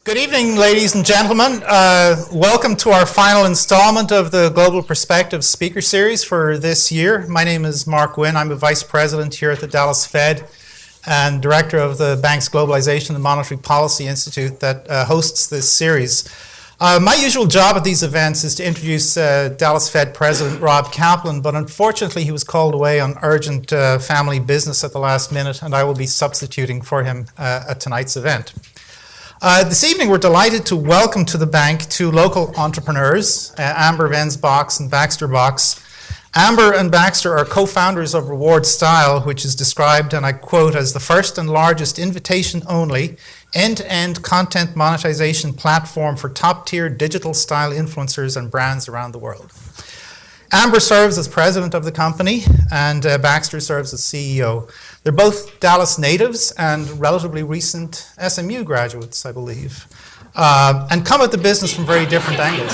Good evening, ladies and gentlemen. Welcome to our final installment of the Global Perspectives Speaker Series for this year. My name is Mark Wynne. I'm a Vice President here at the Dallas Fed and Director of the bank's Globalization and Monetary Policy Institute that hosts this series. My usual job at these events is to introduce Dallas Fed President Rob Kaplan, but unfortunately he was called away on urgent family business at the last minute, and I will be substituting for him at tonight's event. This evening, we're delighted to welcome to the bank two local entrepreneurs, Amber Venz Box and Baxter Box. Amber and Baxter are co-founders of rewardStyle, which is described, and I quote, as the first and largest invitation-only end-to-end content monetization platform for top-tier digital style influencers and brands around the world. Amber serves as president of the company, and Baxter serves as CEO. They're both Dallas natives and relatively recent SMU graduates, I believe, and come at the business from very different angles.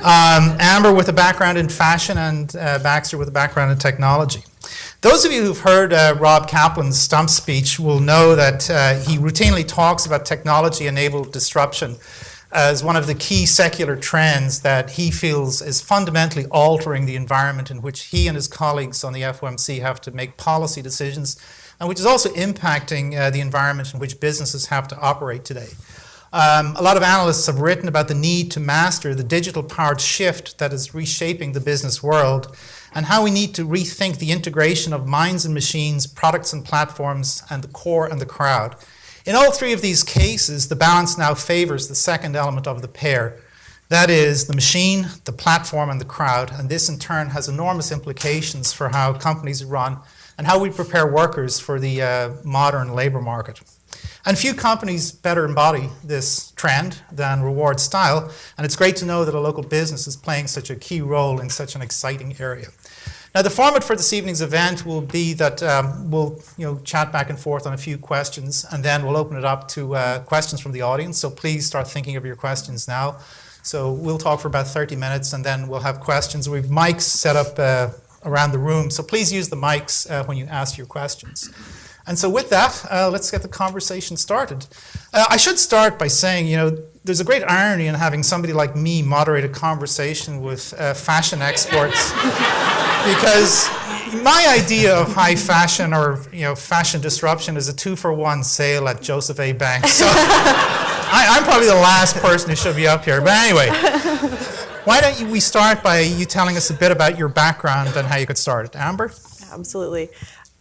Amber with a background in fashion and Baxter with a background in technology. Those of you who've heard Rob Kaplan's stump speech will know that he routinely talks about technology-enabled disruption as one of the key secular trends that he feels is fundamentally altering the environment in which he and his colleagues on the FOMC have to make policy decisions, and which is also impacting the environment in which businesses have to operate today. A lot of analysts have written about the need to master the digital-powered shift that is reshaping the business world, and how we need to rethink the integration of minds and machines, products and platforms, and the core and the crowd. In all three of these cases, the balance now favors the second element of the pair. That is, the machine, the platform, and the crowd. And this, in turn, has enormous implications for how companies run and how we prepare workers for the modern labor market. And few companies better embody this trend than rewardStyle. And it's great to know that a local business is playing such a key role in such an exciting area. Now, the format for this evening's event will be that we'll chat back and forth on a few questions, and then we'll open it up to questions from the audience. So please start thinking of your questions now. So we'll talk for about 30 minutes, and then we'll have questions. We've mics set up around the room, so please use the mics when you ask your questions. And so with that, let's get the conversation started. I should start by saying, there's a great irony in having somebody like me moderate a conversation with fashion experts, because my idea of high fashion or fashion disruption is a 2-for-1 sale at Joseph A. Banks. So I'm probably the last person who should be up here. But anyway, why don't we start by you telling us a bit about your background and how you got started. Amber? Absolutely.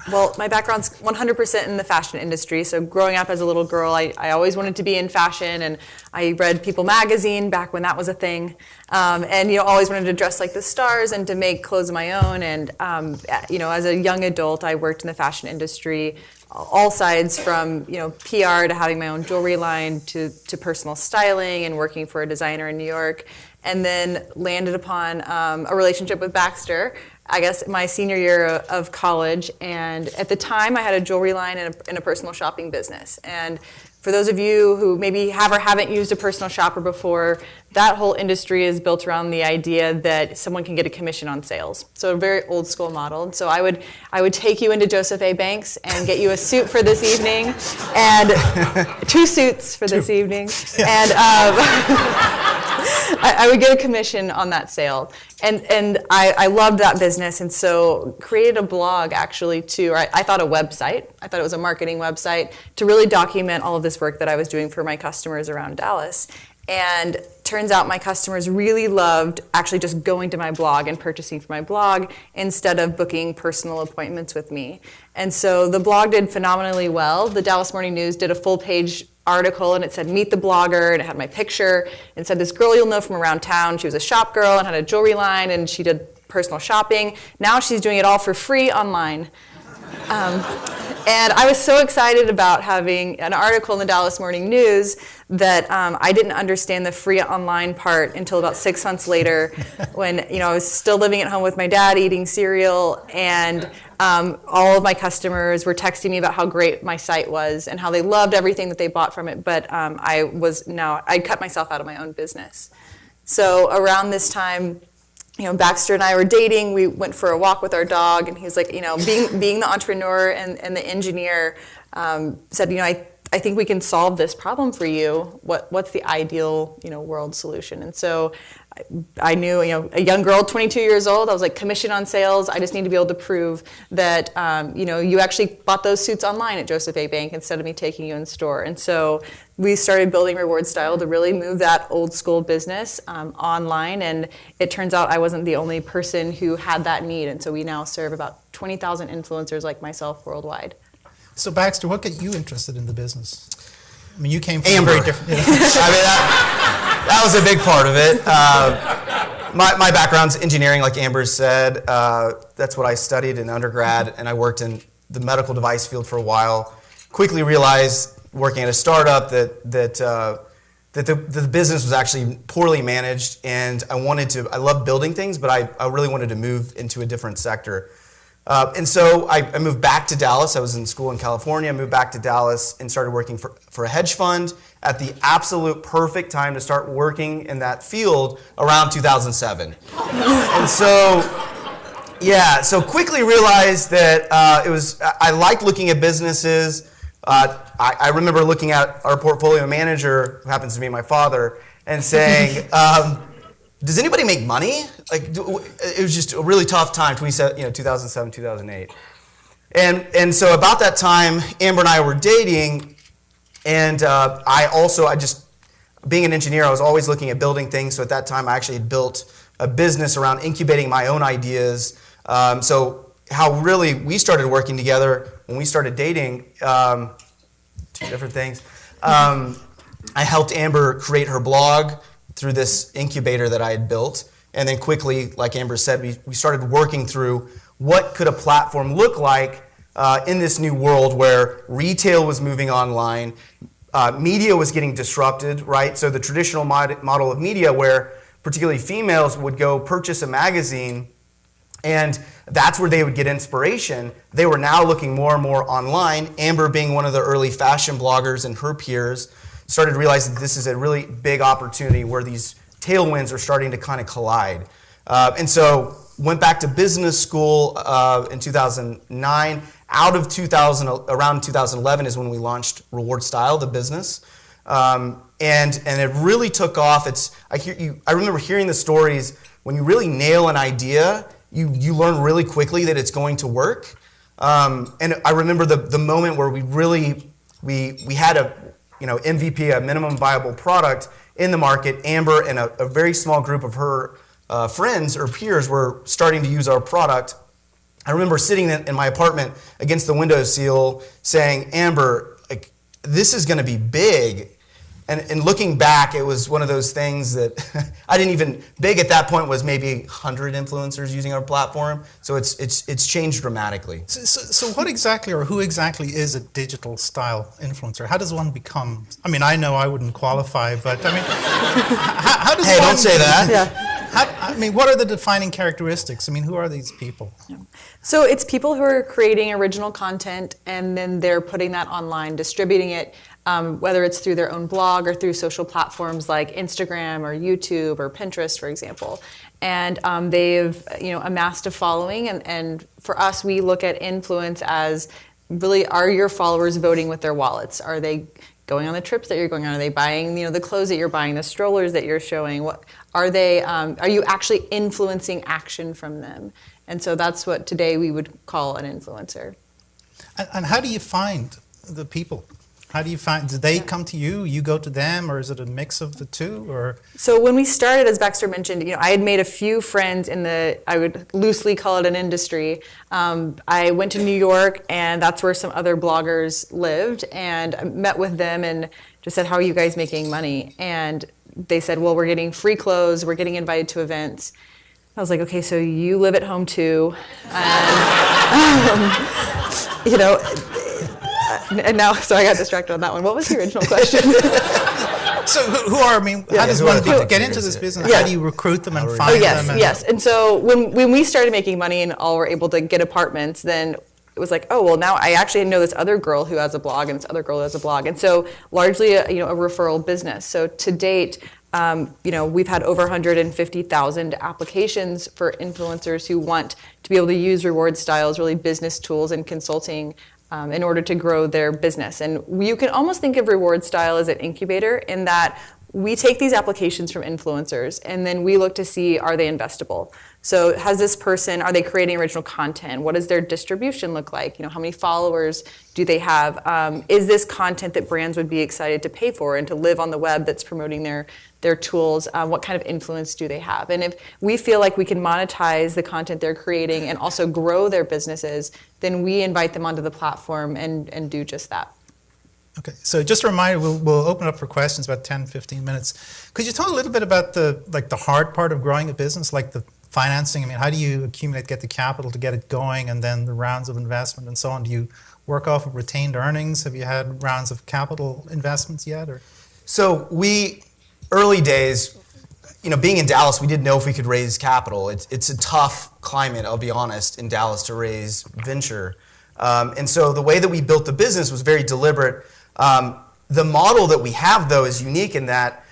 Well, my background's 100% in the fashion industry. So growing up as a little girl, I always wanted to be in fashion, and I read People magazine back when that was a thing, and always wanted to dress like the stars and to make clothes of my own. And as a young adult, I worked in the fashion industry, all sides from PR to having my own jewelry line to personal styling and working for a designer in New York, and then landed upon a relationship with Baxter, I guess my senior year of college, and at the time I had a jewelry line and a personal shopping business. And for those of you who maybe have or haven't used a personal shopper before, that whole industry is built around the idea that someone can get a commission on sales. So a very old school model. And so I would take you into Joseph A. Banks and get you a suit for this evening, and 2 suits for this evening, and I would get a commission on that sale. And I loved that business, and so created a blog actually I thought a website. I thought it was a marketing website to really document all of this work that I was doing for my customers around Dallas. And turns out my customers really loved actually just going to my blog and purchasing from my blog instead of booking personal appointments with me. And so the blog did phenomenally well. The Dallas Morning News did a full-page article, and it said, "Meet the blogger," and it had my picture, and said, "This girl you'll know from around town. She was a shop girl and had a jewelry line, and she did personal shopping. Now she's doing it all for free online." And I was so excited about having an article in the Dallas Morning News that I didn't understand the free online part until about 6 months later, when I was still living at home with my dad eating cereal, and all of my customers were texting me about how great my site was and how they loved everything that they bought from it. But I cut myself out of my own business. So around this time, Baxter and I were dating. We went for a walk with our dog, and he was like, being the entrepreneur and the engineer, said, I think we can solve this problem for you. What's the ideal, world solution? And so I knew, a young girl, 22 years old, I was like, commission on sales. I just need to be able to prove that, you actually bought those suits online at Joseph A. Bank instead of me taking you in store. And so we started building rewardStyle to really move that old school business online. And it turns out I wasn't the only person who had that need. And so we now serve about 20,000 influencers like myself worldwide. So Baxter, what got you interested in the business? I mean, you came from Amber. a very different... I mean, that was a big part of it. My background's engineering, like Amber said. That's what I studied in undergrad, and I worked in the medical device field for a while. Quickly realized, working at a startup, that the business was actually poorly managed, and I loved building things, but I really wanted to move into a different sector. And so I moved back to Dallas. I was in school in California. I moved back to Dallas and started working for a hedge fund at the absolute perfect time to start working in that field around 2007. And so, so quickly realized that I liked looking at businesses. I remember looking at our portfolio manager, who happens to be my father, and saying, does anybody make money? It was just a really tough time, 2007, 2008. And so about that time, Amber and I were dating, and being an engineer, I was always looking at building things. So at that time, I actually had built a business around incubating my own ideas. So how really we started working together when we started dating, two different things. I helped Amber create her blog through this incubator that I had built. And then quickly, like Amber said, we started working through what could a platform look like in this new world where retail was moving online, media was getting disrupted, right? So the traditional model of media where particularly females would go purchase a magazine and that's where they would get inspiration. They were now looking more and more online. Amber, being one of the early fashion bloggers and her peers, started realizing that this is a really big opportunity where these tailwinds are starting to kind of collide. And so went back to business school in 2009. Around 2011 is when we launched rewardStyle, the business. And it really took off. I remember hearing the stories, when you really nail an idea, you learn really quickly that it's going to work. And I remember the moment where we had a MVP, a minimum viable product in the market. Amber and a very small group of her friends or peers were starting to use our product. I remember sitting in my apartment against the windowsill saying, Amber, this is going to be big. And looking back, it was one of those things that big at that point was maybe 100 influencers using our platform. So it's changed dramatically. So what exactly or who exactly is a digital style influencer? How does one become? I mean, I know I wouldn't qualify, but I mean, how does Hey, one, don't say that. Yeah. What are the defining characteristics? I mean, who are these people? So it's people who are creating original content and then they're putting that online, distributing it, whether it's through their own blog or through social platforms like Instagram or YouTube or Pinterest, for example. And they've amassed a following. And for us, we look at influence as really, are your followers voting with their wallets? Are they going on the trips that you're going on? Are they buying the clothes that you're buying, the strollers that you're showing? What are they? Are you actually influencing action from them? And so that's what today we would call an influencer. And how do you find the people? How do you find? Do they come to you? You go to them, or is it a mix of the two? Or so when we started, as Baxter mentioned, I had made a few friends in I would loosely call it an industry. I went to New York, and that's where some other bloggers lived, and I met with them and just said, "How are you guys making money?" And they said, "Well, we're getting free clothes. We're getting invited to events." I was like, "Okay, so you live at home too," and and now, so I got distracted on that one. What was the original question? So who are, how does one get into this business? Yeah. How do you recruit them and find them? Yes. And so when we started making money and all were able to get apartments, then it was like, oh, well, now I actually know this other girl who has a blog and this other girl who has a blog. And so largely a referral business. So to date, we've had over 150,000 applications for influencers who want to be able to use rewardStyle's really business tools and consulting in order to grow their business. And you can almost think of rewardStyle as an incubator in that we take these applications from influencers and then we look to see, are they investable? So has this person, are they creating original content? What does their distribution look like? How many followers do they have? Is this content that brands would be excited to pay for and to live on the web that's promoting their tools? What kind of influence do they have? And if we feel like we can monetize the content they're creating and also grow their businesses, then we invite them onto the platform and do just that. Okay, so just a reminder, we'll open up for questions about 10, 15 minutes. Could you talk a little bit about the hard part of growing a business, like the financing? I mean, how do you get the capital to get it going, and then the rounds of investment and so on? Do you work off of retained earnings? Have you had rounds of capital investments yet? Or? So early days, being in Dallas, we didn't know if we could raise capital. It's a tough climate, I'll be honest, in Dallas to raise venture. And so the way that we built the business was very deliberate. The model that we have, though, is unique in that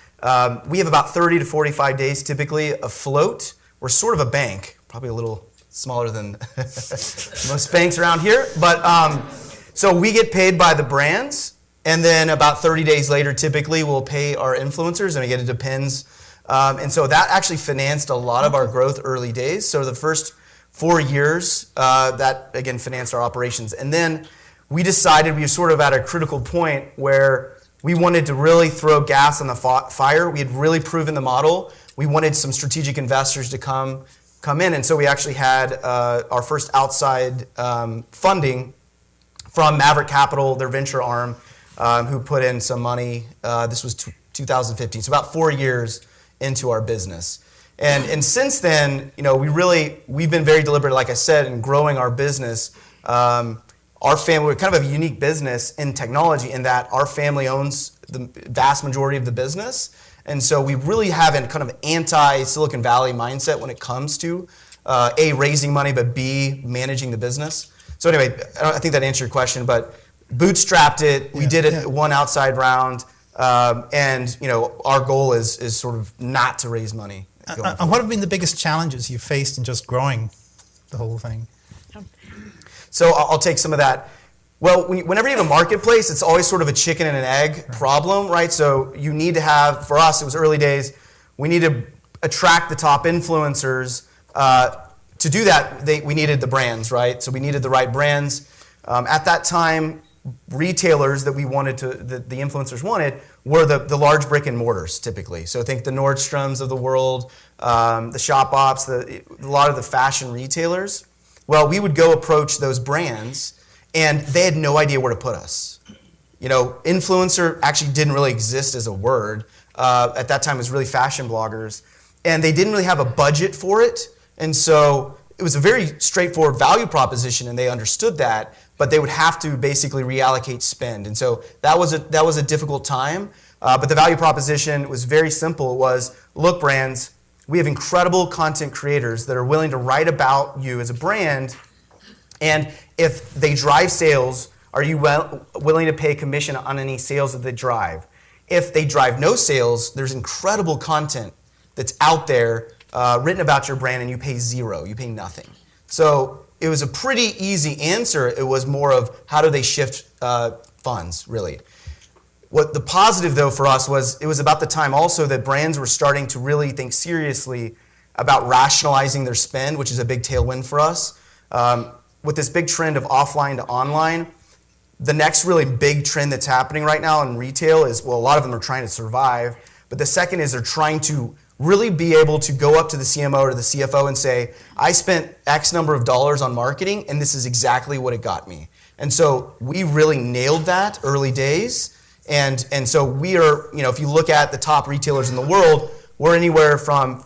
we have about 30 to 45 days typically afloat. We're sort of a bank, probably a little smaller than most banks around here. But so we get paid by the brands, and then about 30 days later, typically, we'll pay our influencers, and again, it depends. And so that actually financed a lot of our growth early days. So the first 4 years, that again financed our operations. And then we decided we were sort of at a critical point where we wanted to really throw gas on the fire. We had really proven the model. We wanted some strategic investors to come in. And so we actually had our first outside funding from Maverick Capital, their venture arm, who put in some money. This was 2015, so about 4 years into our business. And since then, we've been very deliberate, like I said, in growing our business. Our family, we're kind of a unique business in technology in that our family owns the vast majority of the business. And so we really have a kind of anti-Silicon Valley mindset when it comes to A, raising money, but B, managing the business. So anyway, I think that answered your question, but bootstrapped it. We did it one outside round. And our goal is sort of not to raise money. And what have been the biggest challenges you've faced in just growing the whole thing? So I'll take some of that. Well, whenever you have a marketplace, it's always sort of a chicken and an egg problem, right? So you need to have, for us, it was early days, we need to attract the top influencers. To do that, we needed the brands, right? So we needed the right brands. At that time, retailers that we wanted the influencers wanted were the large brick and mortars typically. So think the Nordstroms of the world, the Shop Ops, a lot of the fashion retailers. Well, we would go approach those brands and they had no idea where to put us. Influencer actually didn't really exist as a word. At that time it was really fashion bloggers, and they didn't really have a budget for it. And so it was a very straightforward value proposition, and they understood that, but they would have to basically reallocate spend. And so that was a difficult time. But the value proposition was very simple. It was, look, brands, we have incredible content creators that are willing to write about you as a brand. And if they drive sales, are you willing to pay commission on any sales that they drive? If they drive no sales, there's incredible content that's out there written about your brand, and you pay zero, you pay nothing. So it was a pretty easy answer. It was more of how do they shift funds, really. What the positive, though, for us was it was about the time also that brands were starting to really think seriously about rationalizing their spend, which is a big tailwind for us. With this big trend of offline to online, the next really big trend that's happening right now in retail is, well, a lot of them are trying to survive, but the second is they're trying to really be able to go up to the CMO or the CFO and say, I spent X number of dollars on marketing, and this is exactly what it got me. And so we really nailed that early days. And so we are, if you look at the top retailers in the world, we're anywhere from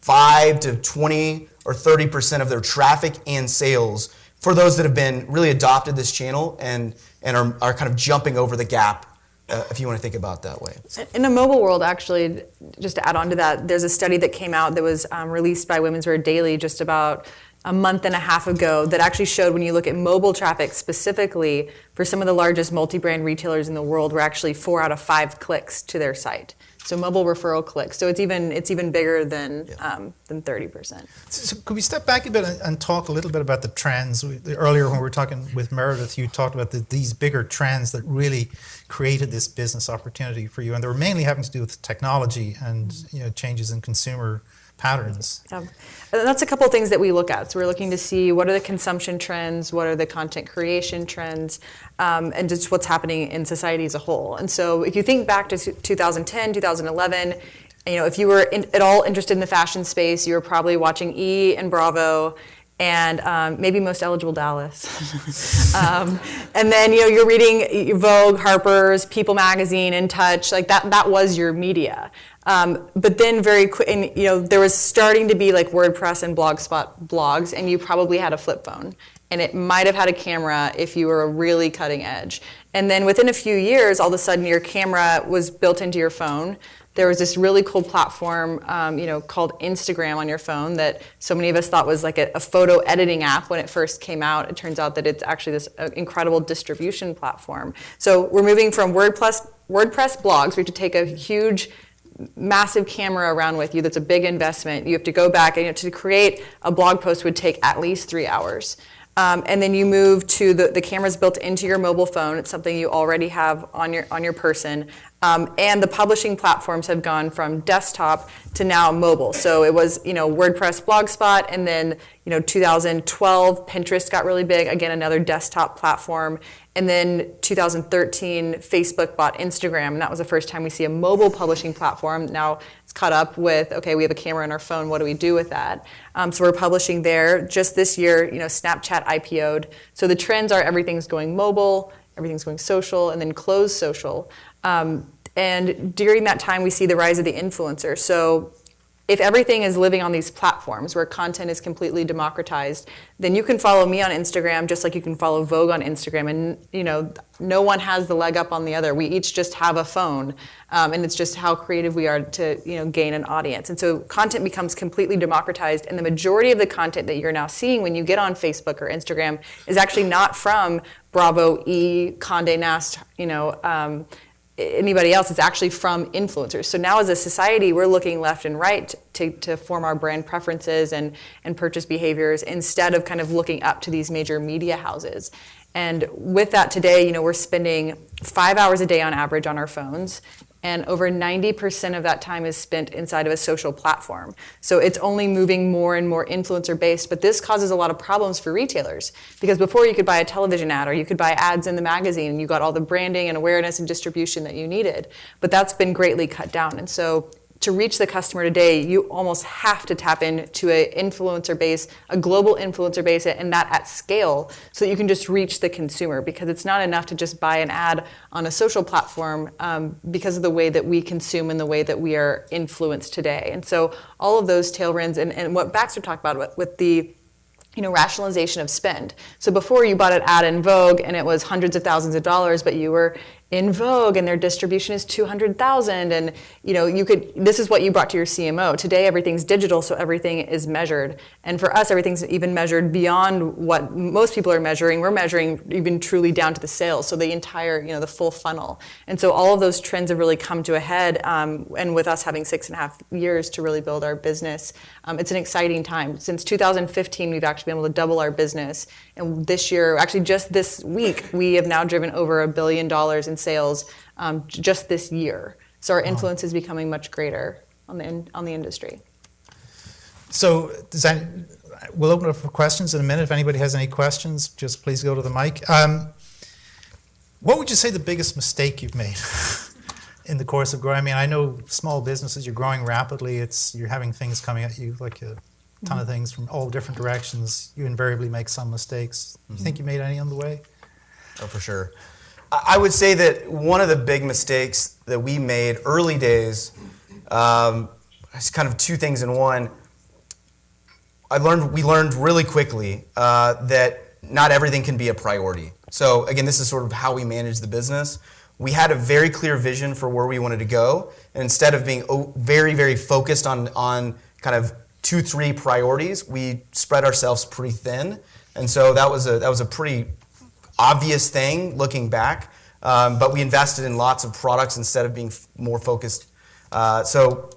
5 to 20 or 30% of their traffic and sales for those that have been really adopted this channel and are kind of jumping over the gap, if you want to think about it that way. In the mobile world, actually, just to add on to that, there's a study that came out that was released by Women's Wear Daily just about a month and a half ago that actually showed when you look at mobile traffic specifically for some of the largest multi-brand retailers in the world, we're actually 4 out of 5 clicks to their site. So mobile referral clicks. So it's even bigger than 30%. So could we step back a bit and talk a little bit about the trends? Earlier when we were talking with Meredith, you talked about these bigger trends that really created this business opportunity for you, and they were mainly having to do with technology and changes in consumer patterns. That's a couple of things that we look at. So we're looking to see what are the consumption trends, what are the content creation trends, and just what's happening in society as a whole. And so if you think back to 2010, 2011, if you were at all interested in the fashion space, you were probably watching E! and Bravo, and maybe Most Eligible Dallas. And then you're reading Vogue, Harper's, People Magazine, In Touch, like that was your media. But then very quick, and there was starting to be like WordPress and Blogspot blogs, and you probably had a flip phone, and it might have had a camera if you were really cutting edge. And then within a few years, all of a sudden your camera was built into your phone. There was this really cool platform, called Instagram on your phone that so many of us thought was like a photo editing app when it first came out. It turns out that it's actually this incredible distribution platform. So we're moving from WordPress blogs. We have to take a huge, massive camera around with you. That's a big investment. You have to go back and to create a blog post would take at least 3 hours. And then you move to the cameras built into your mobile phone. It's something you already have on your person. And the publishing platforms have gone from desktop to now mobile. So it was, WordPress, Blogspot, and then, 2012, Pinterest got really big. Again, another desktop platform. And then 2013, Facebook bought Instagram, and that was the first time we see a mobile publishing platform. Now it's caught up with, okay, we have a camera on our phone, what do we do with that? So we're publishing there. Just this year, Snapchat IPO'd. So the trends are everything's going mobile, everything's going social, and then closed social. And during that time, we see the rise of the influencer. So if everything is living on these platforms where content is completely democratized, then you can follow me on Instagram just like you can follow Vogue on Instagram. And no one has the leg up on the other. We each just have a phone, and it's just how creative we are to gain an audience. And so content becomes completely democratized, and the majority of the content that you're now seeing when you get on Facebook or Instagram is actually not from Bravo, E!, Condé Nast, anybody else. It's actually from influencers. So now as a society, we're looking left and right to form our brand preferences and purchase behaviors instead of kind of looking up to these major media houses. And with that today, we're spending 5 hours a day on average on our phones, and over 90% of that time is spent inside of a social platform. So it's only moving more and more influencer-based, but this causes a lot of problems for retailers, because before you could buy a television ad or you could buy ads in the magazine and you got all the branding and awareness and distribution that you needed, but that's been greatly cut down. And so to reach the customer today, you almost have to tap into an influencer base, a global influencer base, and that at scale, so that you can just reach the consumer, because it's not enough to just buy an ad on a social platform because of the way that we consume and the way that we are influenced today. And so all of those tailwinds and what Baxter talked about with the rationalization of spend. So before you bought an ad in Vogue and it was hundreds of thousands of dollars, but you were in Vogue and their distribution is 200,000, and this is what you brought to your CMO. Today everything's digital, so everything is measured. And for us, everything's even measured beyond what most people are measuring. We're measuring even truly down to the sales, so the entire, the full funnel. And so all of those trends have really come to a head, and with us having 6.5 years to really build our business, it's an exciting time. Since 2015, we've actually been able to double our business. And this year, actually just this week, we have now driven over $1 billion in sales just this year. So our influence is becoming much greater on the industry. So we'll open up for questions in a minute. If anybody has any questions, just please go to the mic. What would you say the biggest mistake you've made in the course of growing? I mean, I know small businesses, you're growing rapidly. You're having things coming at you like a ton of things from all different directions. You invariably make some mistakes. You think you made any on the way? Oh, for sure. I would say that one of the big mistakes that we made early days, it's kind of two things in one. We learned really quickly that not everything can be a priority. So again, this is sort of how we manage the business. We had a very clear vision for where we wanted to go, and instead of being very, very focused on kind of 2, 3 priorities, we spread ourselves pretty thin. And so that was a pretty obvious thing looking back. But we invested in lots of products instead of being more focused. So,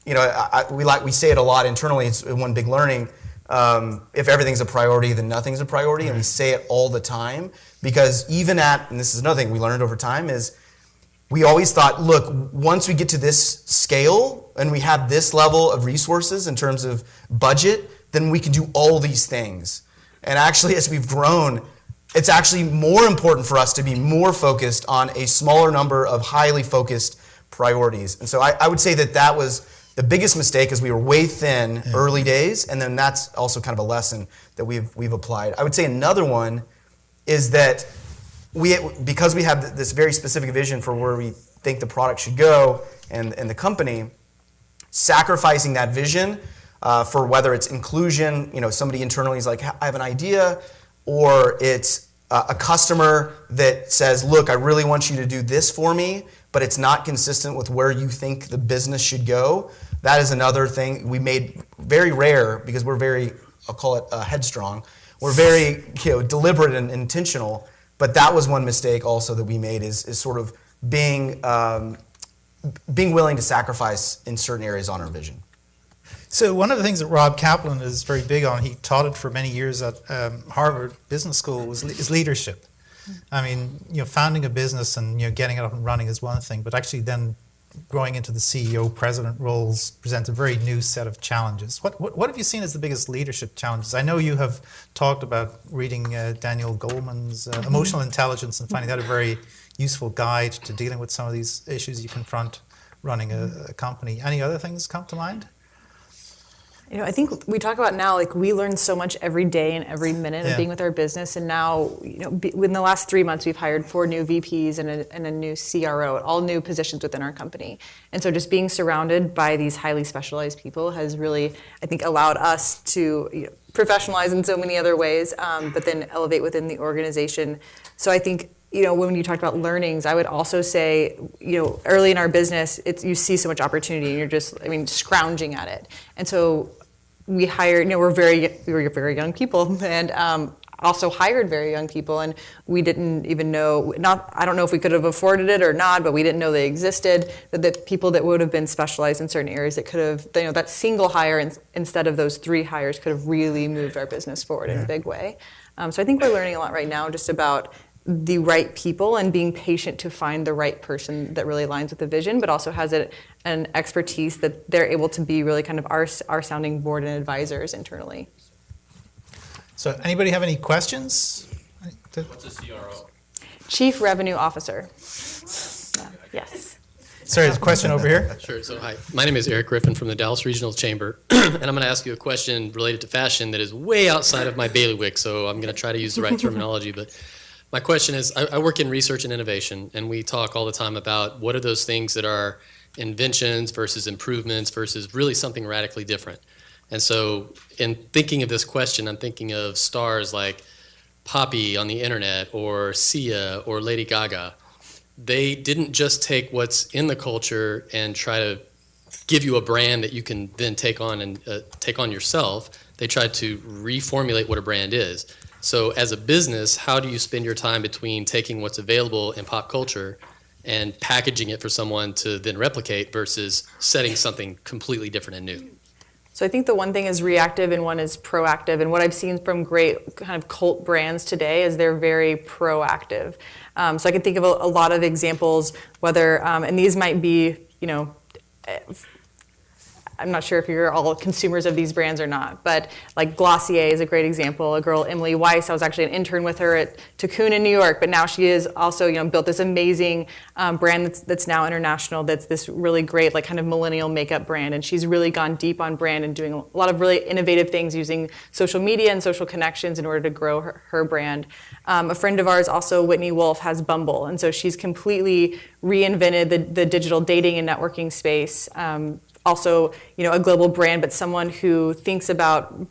you know, we say it a lot internally. It's one big learning. If everything's a priority, then nothing's a priority, and we say it all the time because and this is another thing we learned over time, is we always thought, look, once we get to this scale and we have this level of resources in terms of budget, then we can do all these things. And actually, as we've grown, it's actually more important for us to be more focused on a smaller number of highly focused priorities. And so I would say that was the biggest mistake, is we were way thin early days, and then that's also kind of a lesson that we've applied. I would say another one is that because we have this very specific vision for where we think the product should go and the company, sacrificing that vision for whether it's inclusion, you know, somebody internally is like, I have an idea, or it's a customer that says, look, I really want you to do this for me, but it's not consistent with where you think the business should go. That is another thing we made very rare, because we're very, I'll call it headstrong. We're very, you know, deliberate and intentional, but that was one mistake also that we made, is sort of being willing to sacrifice in certain areas on our vision. So one of the things that Rob Kaplan is very big on, he taught it for many years at Harvard Business School, is leadership. I mean, you know, founding a business and, you know, getting it up and running is one thing, but actually then growing into the CEO, president roles presents a very new set of challenges. What have you seen as the biggest leadership challenges? I know you have talked about reading Daniel Goleman's Emotional Intelligence and finding that a very useful guide to dealing with some of these issues you confront running a company. Any other things come to mind? You know, I think we talk about now, like, we learn so much every day and every minute of being with our business. And now, you know, within the last 3 months, we've hired 4 new VPs and a new CRO, all new positions within our company. And so just being surrounded by these highly specialized people has really, I think, allowed us to, you know, professionalize in so many other ways, but then elevate within the organization. So I think, you know, when you talked about learnings, I would also say, you know, early in our business, you see so much opportunity and you're just, scrounging at it. And so we hired, you know, we were very young people, and also hired very young people, and we didn't even know, I don't know if we could have afforded it or not, but we didn't know they existed, that the people that would have been specialized in certain areas that could have, you know, that single hire instead of those 3 hires could have really moved our business forward in a big way. So I think we're learning a lot right now just about the right people and being patient to find the right person that really aligns with the vision, but also has an expertise that they're able to be really kind of our sounding board and advisors internally. So anybody have any questions? What's a CRO? Chief Revenue Officer. Yes. Sorry, there's a question over here. Sure. So hi, my name is Eric Griffin from the Dallas Regional Chamber, and I'm going to ask you a question related to fashion that is way outside of my bailiwick, so I'm going to try to use the right terminology. But my question is, I work in research and innovation, and we talk all the time about what are those things that are inventions versus improvements versus really something radically different. And so in thinking of this question, I'm thinking of stars like Poppy on the internet or Sia or Lady Gaga. They didn't just take what's in the culture and try to give you a brand that you can then take on and take on yourself. They tried to reformulate what a brand is. So as a business, how do you spend your time between taking what's available in pop culture and packaging it for someone to then replicate versus setting something completely different and new? So I think the one thing is reactive and one is proactive. And what I've seen from great kind of cult brands today is they're very proactive. So I can think of a lot of examples, whether, and these might be, you know, I'm not sure if you're all consumers of these brands or not, but like Glossier is a great example. A girl, Emily Weiss, I was actually an intern with her at Cocoon in New York, but now she is also, you know, built this amazing brand that's now international. That's this really great, like, kind of millennial makeup brand, and she's really gone deep on brand and doing a lot of really innovative things using social media and social connections in order to grow her brand. A friend of ours, also Whitney Wolf, has Bumble, and so she's completely reinvented the digital dating and networking space. Also, you know, a global brand, but someone who thinks about,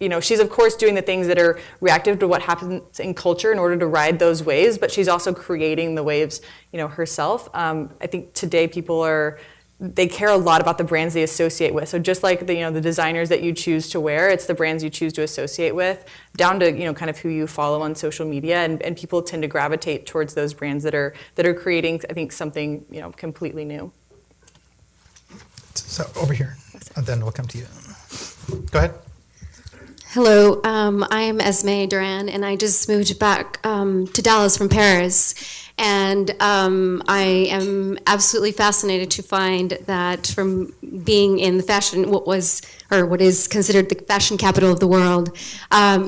you know, she's of course doing the things that are reactive to what happens in culture in order to ride those waves, but she's also creating the waves, you know, herself. I think today people are they care a lot about the brands they associate with. So just like the designers that you choose to wear, it's the brands you choose to associate with, down to kind of who you follow on social media, and people tend to gravitate towards those brands that are creating, I think, something completely new. So over here, and then we'll come to you. Go ahead. Hello, I am Esme Duran, and I just moved back to Dallas from Paris. And I am absolutely fascinated to find that from being in the fashion, what is considered the fashion capital of the world,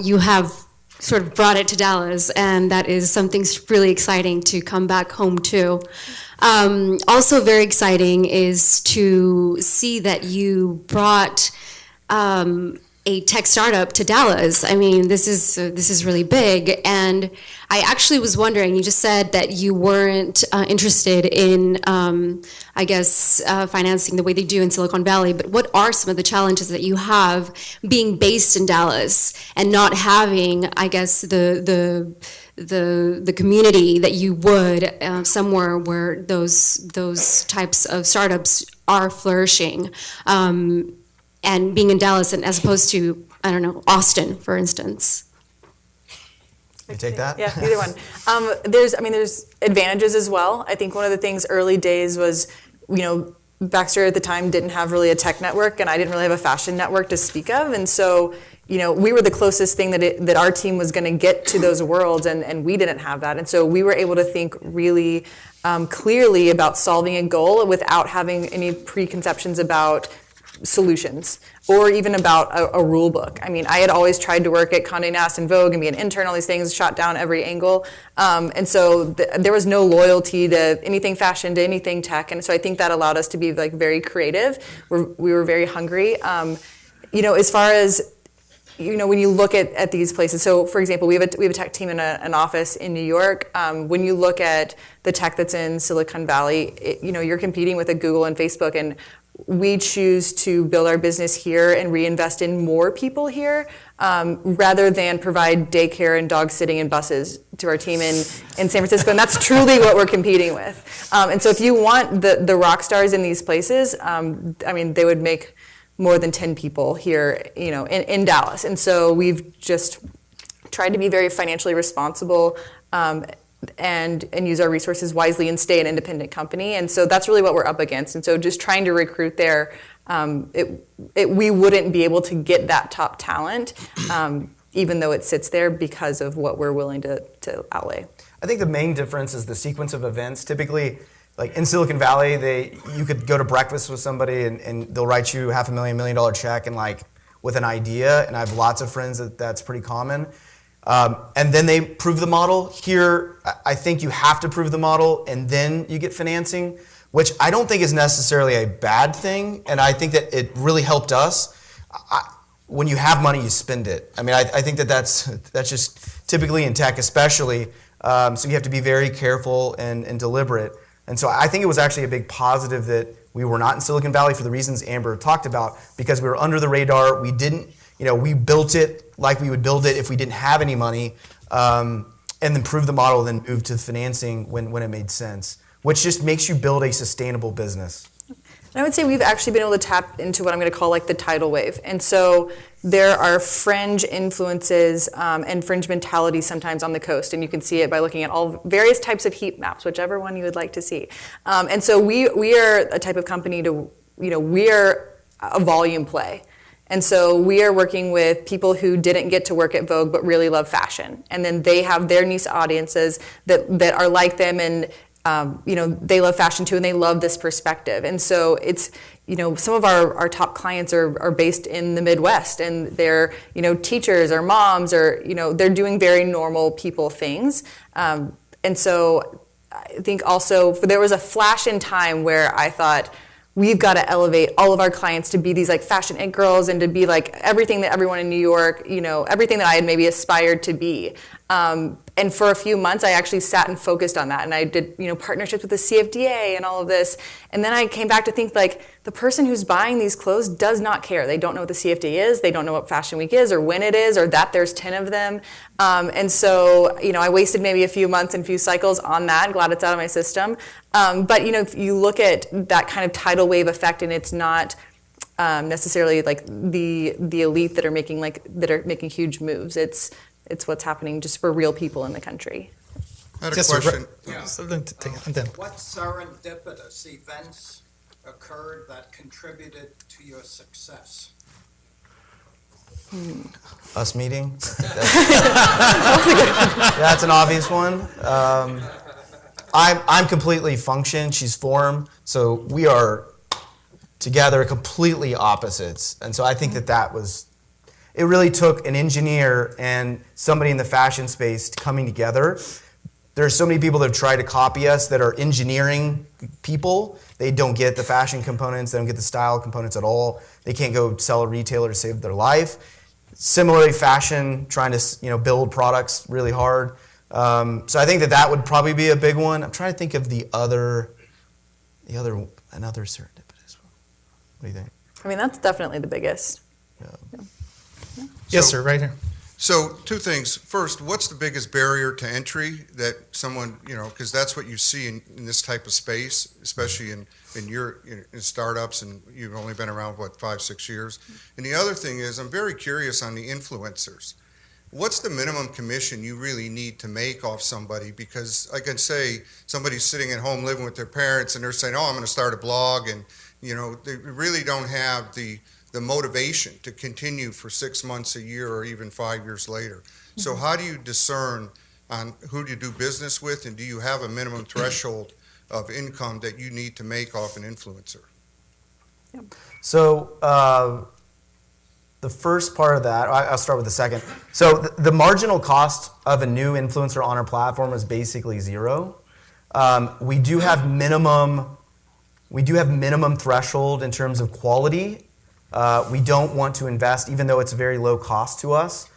you have sort of brought it to Dallas, and that is something really exciting to come back home to. Also very exciting is to see that you brought a tech startup to Dallas. I mean, this is really big. And I actually was wondering, you just said that you weren't interested in, financing the way they do in Silicon Valley, but what are some of the challenges that you have being based in Dallas and not having, I guess, the community that you would somewhere where those types of startups are flourishing? And being in Dallas, and as opposed to, I don't know, Austin, for instance. You take that? Yeah, either one. There's advantages as well. I think one of the things early days was, Baxter at the time didn't have really a tech network, and I didn't really have a fashion network to speak of, and so, we were the closest thing that our team was going to get to those worlds, and we didn't have that, and so we were able to think really clearly about solving a goal without having any preconceptions about solutions or even about a rule book. I mean, I had always tried to work at Condé Nast and Vogue and be an intern, all these things, shot down every angle. And so there was no loyalty to anything fashion, to anything tech. And so I think that allowed us to be very creative. We were very hungry. As far as, when you look at these places, so for example, we have a tech team in an office in New York. When you look at the tech that's in Silicon Valley, you're competing with a Google and Facebook, and we choose to build our business here and reinvest in more people here, rather than provide daycare and dog sitting and buses to our team in San Francisco. And that's truly what we're competing with. And so if you want the rock stars in these places, they would make more than 10 people here, in Dallas. And so we've just tried to be very financially responsible, and use our resources wisely and stay an independent company. And so that's really what we're up against. And so just trying to recruit there, we wouldn't be able to get that top talent, even though it sits there, because of what we're willing to outlay. I think the main difference is the sequence of events. Typically, like in Silicon Valley, you could go to breakfast with somebody and they'll write you $500,000, $1 million check and with an idea. And I have lots of friends that's pretty common. And then they prove the model. Here, I think you have to prove the model and then you get financing, which I don't think is necessarily a bad thing. And I think that it really helped us. When you have money, you spend it. I mean, I think that's just typically in tech especially. So you have to be very careful and deliberate. And so I think it was actually a big positive that we were not in Silicon Valley for the reasons Amber talked about, because we were under the radar. We didn't, we built it like we would build it if we didn't have any money, and then prove the model, then move to financing when it made sense, which just makes you build a sustainable business. And I would say we've actually been able to tap into what I'm going to call the tidal wave. And so there are fringe influences and fringe mentality sometimes on the coast, and you can see it by looking at all various types of heat maps, whichever one you would like to see. And so we are a type of company we are a volume play. And so we are working with people who didn't get to work at Vogue but really love fashion. And then they have their niche audiences that are like them, and they love fashion too, and they love this perspective. And so it's, some of our top clients are based in the Midwest, and they're, teachers or moms, or, they're doing very normal people things. And so I think also there was a flash in time where I thought, we've got to elevate all of our clients to be these fashion it girls, and to be everything that everyone in New York, everything that I had maybe aspired to be. And for a few months, I actually sat and focused on that. And I did, partnerships with the CFDA and all of this. And then I came back to think like the person who's buying these clothes does not care. They don't know what the CFDA is. They don't know what Fashion Week is or when it is or that there's 10 of them. And so, I wasted maybe a few months and a few cycles on that. Glad it's out of my system. But, if you look at that kind of tidal wave effect, and it's not necessarily like the elite that are making huge moves. It's what's happening just for real people in the country. I had a Yes, sir. question. And then- What serendipitous events occurred that contributed to your success? Us meeting. That's an obvious one. I'm completely function. She's form. So we are together completely opposites. And so I think that was. It really took an engineer and somebody in the fashion space coming together. There are so many people that have tried to copy us that are engineering people. They don't get the fashion components. They don't get the style components at all. They can't go sell a retailer to save their life. Similarly, fashion, trying to build products really hard. So I think that would probably be a big one. I'm trying to think of another serendipitous one. What do you think? I mean, that's definitely the biggest. Yes, sir, right here. So two things. First, what's the biggest barrier to entry that someone, because that's what you see in this type of space, especially in startups, and you've only been around, 5-6 years. And the other thing is, I'm very curious on the influencers. What's the minimum commission you really need to make off somebody? Because I can say somebody's sitting at home living with their parents and they're saying, I'm going to start a blog, and they really don't have the motivation to continue for 6 months, a year, or even 5 years later. So how do you discern on who to do business with, and do you have a minimum threshold of income that you need to make off an influencer? So the first part of that, I'll start with the second. So the marginal cost of a new influencer on our platform is basically zero. We do have minimum threshold in terms of quality. We don't want to invest, even though it's very low cost to us.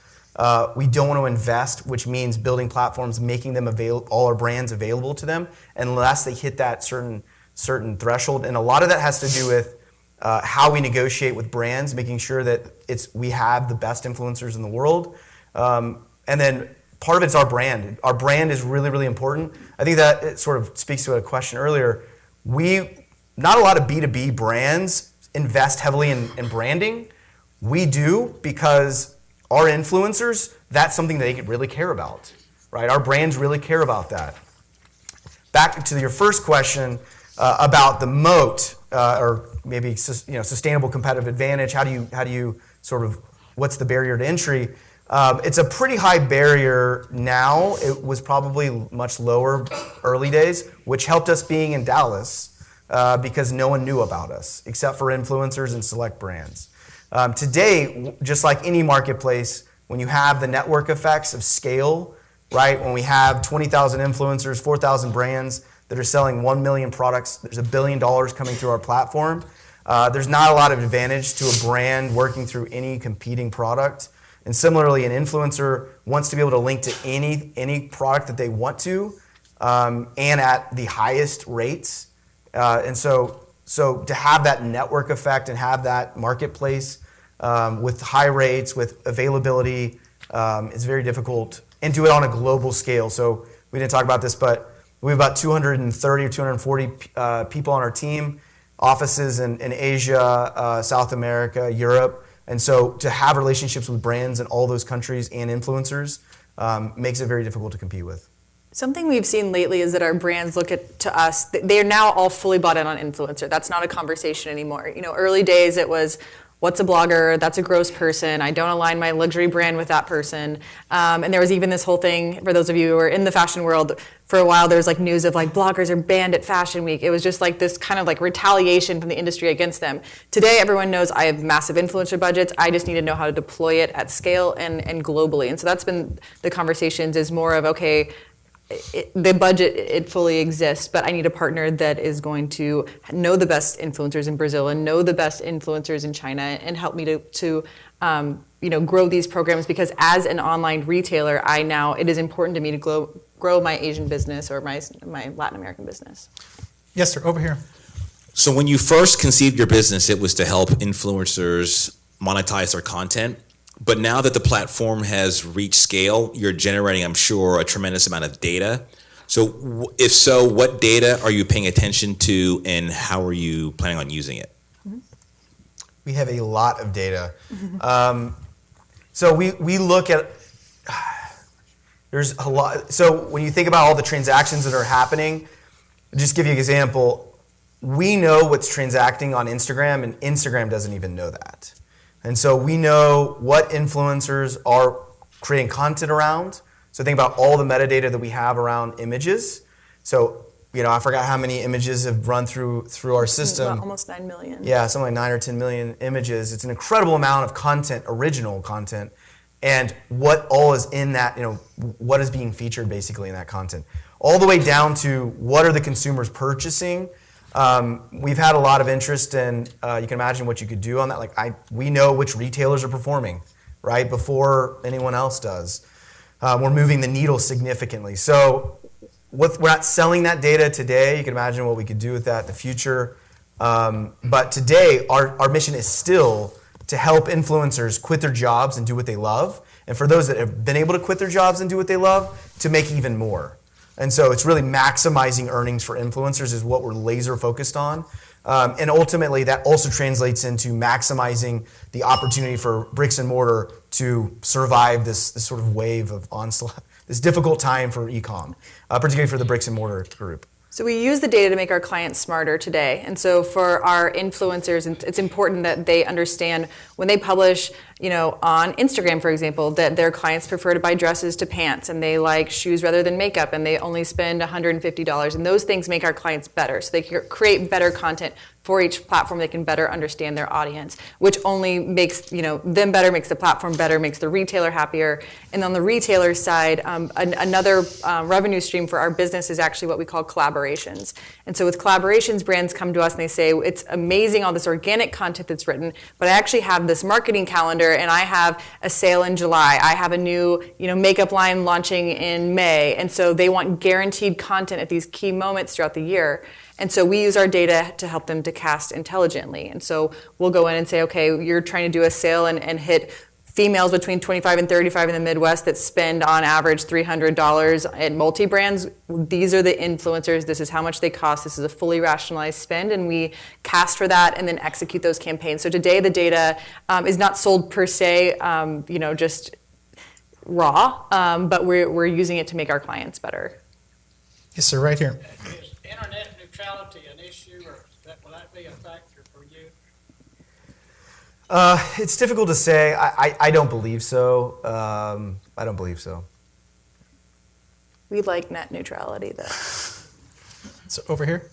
We don't want to invest, which means building platforms, making them all our brands available to them, unless they hit that certain threshold. And a lot of that has to do with how we negotiate with brands, making sure that we have the best influencers in the world. And then part of it's our brand. Our brand is really, really important. I think that it sort of speaks to a question earlier. Not a lot of B2B brands invest heavily in branding. We do, because our influencers, that's something they really care about, right? Our brands really care about that. Back to your first question about the moat, or maybe sustainable competitive advantage. How do you sort of, what's the barrier to entry? It's a pretty high barrier now. It was probably much lower early days, which helped us being in Dallas. Because no one knew about us except for influencers and select brands. Today, just like any marketplace, when you have the network effects of scale, right? When we have 20,000 influencers, 4,000 brands that are selling 1 million products, there's $1 billion coming through our platform. There's not a lot of advantage to a brand working through any competing product. And similarly, an influencer wants to be able to link to any product that they want to, and at the highest rates. And so to have that network effect and have that marketplace with high rates, with availability, is very difficult, and do it on a global scale. So we didn't talk about this, but we have about 230 or 240 people on our team, offices in Asia, South America, Europe. And so to have relationships with brands in all those countries and influencers makes it very difficult to compete with. Something we've seen lately is that our brands look to us, they're now all fully bought in on influencer. That's not a conversation anymore. Early days it was, what's a blogger? That's a gross person. I don't align my luxury brand with that person. And there was even this whole thing, for those of you who are in the fashion world, for a while there was like news of like bloggers are banned at Fashion Week. It was just like this kind of like retaliation from the industry against them. Today everyone knows I have massive influencer budgets. I just need to know how to deploy it at scale and globally. And so that's been the conversations, is more of, okay, the budget, it fully exists, but I need a partner that is going to know the best influencers in Brazil and know the best influencers in China and help me to grow these programs, because as an online retailer, it is important to me to grow my Asian business or my Latin American business. Yes, sir, over here. So when you first conceived your business, it was to help influencers monetize their content. But now that the platform has reached scale, you're generating, I'm sure, a tremendous amount of data. So if so, what data are you paying attention to, and how are you planning on using it? We have a lot of data. So we look at, there's a lot. So when you think about all the transactions that are happening, I'll just give you an example. We know what's transacting on Instagram, and Instagram doesn't even know that. And so we know what influencers are creating content around. So think about all the metadata that we have around images. So, I forgot how many images have run through our system. Almost 9 million. Yeah, something like 9 or 10 million images. It's an incredible amount of content, original content, and what all is in that, what is being featured basically in that content. All the way down to what are the consumers purchasing. We've had a lot of interest in, you can imagine what you could do on that. We know which retailers are performing, right, before anyone else does. We're moving the needle significantly. So we're not selling that data today. You can imagine what we could do with that in the future. But today, our mission is still to help influencers quit their jobs and do what they love. And for those that have been able to quit their jobs and do what they love, to make even more. And so it's really maximizing earnings for influencers is what we're laser focused on. And ultimately, that also translates into maximizing the opportunity for bricks and mortar to survive this sort of wave of onslaught, this difficult time for e-com, particularly for the bricks and mortar group. So we use the data to make our clients smarter today. And so for our influencers, it's important that they understand when they publish, on Instagram, for example, that their clients prefer to buy dresses to pants, and they like shoes rather than makeup, and they only spend $150. And those things make our clients better. So they can create better content for each platform. They can better understand their audience, which only makes them better, makes the platform better, makes the retailer happier. And on the retailer side, another revenue stream for our business is actually what we call collaborations. And so with collaborations, brands come to us and they say, it's amazing all this organic content that's written, but I actually have this marketing calendar and I have a sale in July. I have a new makeup line launching in May. And so they want guaranteed content at these key moments throughout the year. And so we use our data to help them to cast intelligently. And so we'll go in and say, okay, you're trying to do a sale and hit females between 25 and 35 in the Midwest that spend on average $300 at multi-brands. These are the influencers. This is how much they cost. This is a fully rationalized spend. And we cast for that and then execute those campaigns. So today the data is not sold per se, just raw, but we're using it to make our clients better. Yes, sir, right here. Is internet neutrality an issue, or will that be a factor for you? It's difficult to say. I don't believe so. I don't believe so. We like net neutrality, though. So over here.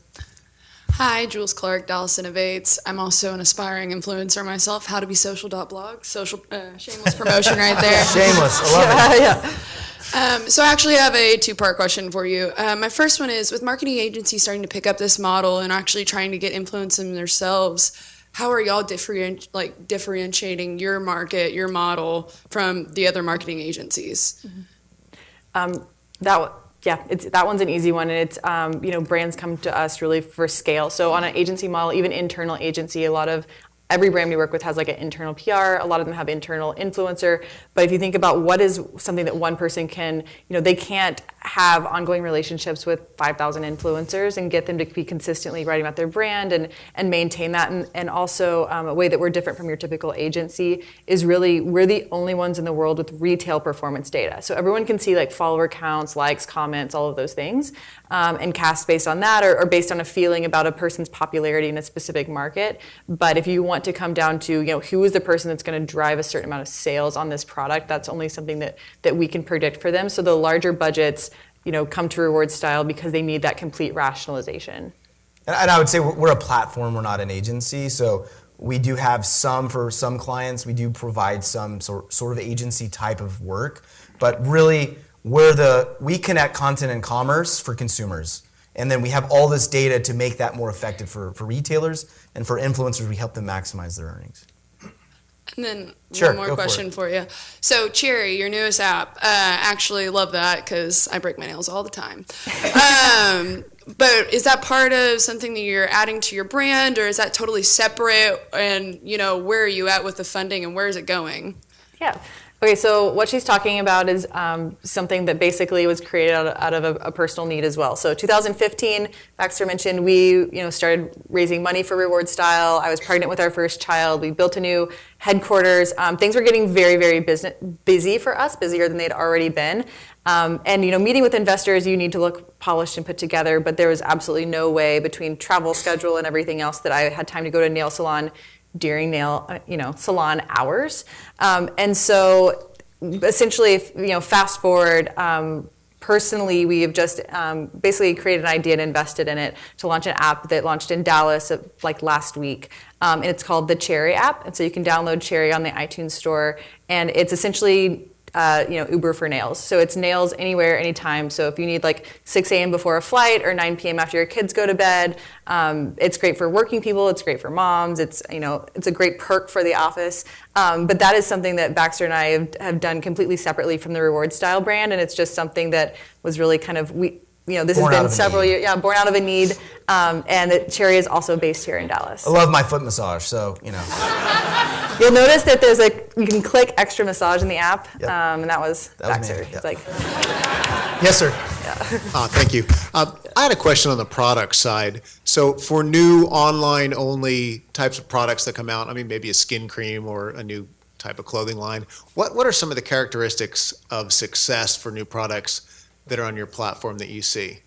Hi, Jules Clark, Dallas Innovates. I'm also an aspiring influencer myself. How to be social.blog. Shameless promotion right there. Shameless. I love it. Yeah. So I actually have a two-part question for you. My first one is, with marketing agencies starting to pick up this model and actually trying to get influence in themselves, how are y'all differentiating your market, your model from the other marketing agencies? That one's an easy one, and it's brands come to us really for scale. So on an agency model, even internal agency, every brand we work with has like an internal PR. A lot of them have internal influencer. But if you think about what is something that one person can, they can't have ongoing relationships with 5,000 influencers and get them to be consistently writing about their brand and maintain that. And also a way that we're different from your typical agency is really we're the only ones in the world with retail performance data. So everyone can see like follower counts, likes, comments, all of those things, and cast based on that or based on a feeling about a person's popularity in a specific market. But if you want to come down to who is the person that's going to drive a certain amount of sales on this product, that's only something that we can predict for them. So the larger budgets come to rewardStyle because they need that complete rationalization. And I would say we're a platform, we're not an agency. So we do have for some clients, we do provide some sort of agency type of work. But really, we connect content and commerce for consumers. And then we have all this data to make that more effective for retailers. And for influencers, we help them maximize their earnings. And then Sure, one more go for question it. for you. So Cherry, your newest app, actually love that because I break my nails all the time. But is that part of something that you're adding to your brand, or is that totally separate? And where are you at with the funding, and where is it going? Yeah. Okay, so what she's talking about is something that basically was created out of a personal need as well. So 2015, Baxter mentioned we started raising money for rewardStyle. I was pregnant with our first child. We built a new headquarters. Things were getting very, very busy for us, busier than they'd already been. And meeting with investors, you need to look polished and put together, but there was absolutely no way between travel schedule and everything else that I had time to go to a nail salon during salon hours. And so essentially, fast forward, personally, we have just basically created an idea and invested in it to launch an app that launched in Dallas last week. And it's called the Cherry app. And so you can download Cherry on the iTunes store. And it's essentially Uber for nails. So it's nails anywhere, anytime. So if you need 6 a.m. before a flight or 9 p.m. after your kids go to bed, it's great for working people. It's great for moms. It's a great perk for the office. But that is something that Baxter and I have done completely separately from the rewardStyle brand, and it's just something that was really kind of this has been several years. Yeah, born out of a need. And Cherry is also based here in Dallas. I love my foot massage, so You'll notice that you can click extra massage in the app, Yep. And that was Baxter. me, It's yep. Yes, sir. Thank you. I had a question on the product side. So for new online-only types of products that come out, maybe a skin cream or a new type of clothing line, what are some of the characteristics of success for new products that are on your platform that you see?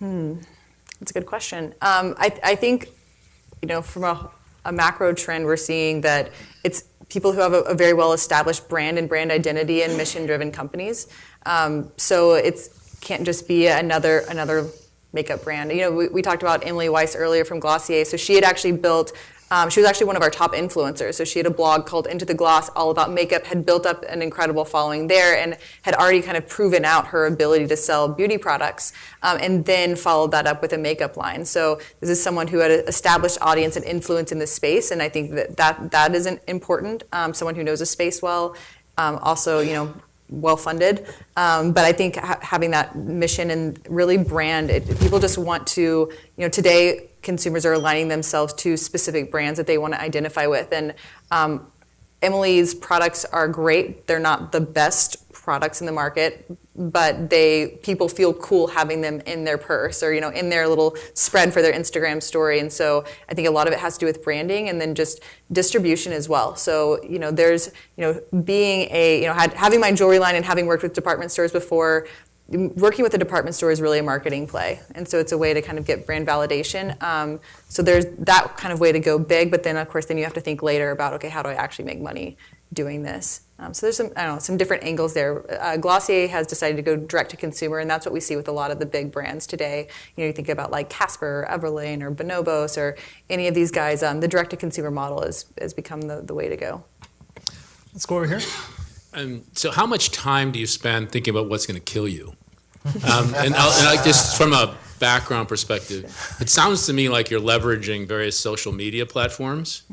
That's a good question. I think, from a macro trend, we're seeing that it's people who have a very well-established brand and brand identity and mission-driven companies. So it can't just be another makeup brand. We talked about Emily Weiss earlier from Glossier. So she had actually built. She was actually one of our top influencers. So she had a blog called Into the Gloss, all about makeup, had built up an incredible following there, and had already kind of proven out her ability to sell beauty products, and then followed that up with a makeup line. So this is someone who had an established audience and influence in this space, and I think that is important. Someone who knows the space well, also, well-funded. But I think having that mission and really brand, people just want to, today, consumers are aligning themselves to specific brands that they want to identify with. And Emily's products are great. They're not the best products in the market, but people feel cool having them in their purse or in their little spread for their Instagram story. And so I think a lot of it has to do with branding and then just distribution as well. So there's being having my jewelry line and having worked with department stores before. Working with a department store is really a marketing play, and so it's a way to kind of get brand validation. So there's that kind of way to go big, but then of course you have to think later about, okay, how do I actually make money doing this? So there's some different angles there. Glossier has decided to go direct to consumer, and that's what we see with a lot of the big brands today. You think about like Casper, Everlane, or Bonobos, or any of these guys. The direct to consumer model has become the way to go. Let's go over here. So how much time do you spend thinking about what's going to kill you? And just from a background perspective, it sounds to me like you're leveraging various social media platforms.